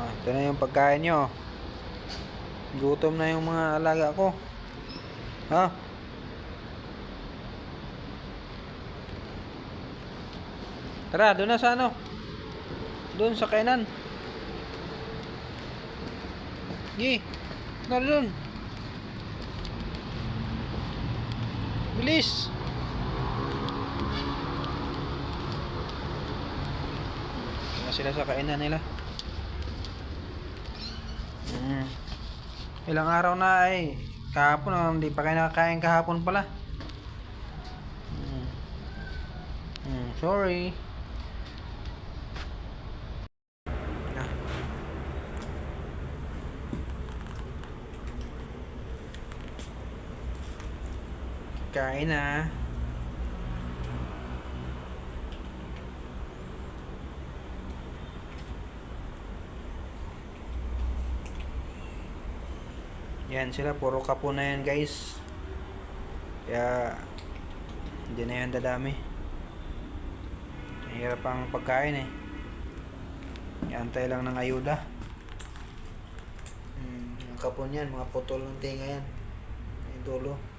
Ito na yung pagkain nyo. Gutom na yung mga alaga ko. Ha? Tara, doon na sa ano? Doon sa kainan. Gi, tara doon. Bilis. Doon na sila sa kainan nila. Ilang araw na ay kahapon, hindi pa kayo nakakain kahapon pala. Sorry. Kain na. Yan sila, puro kapo na yan guys. Kaya hindi na yan dadami. Hirap ang pagkain eh. Iantay lang ng ayuda. Yung kapon yan, mga putol ng tinga yan. Yung dulo.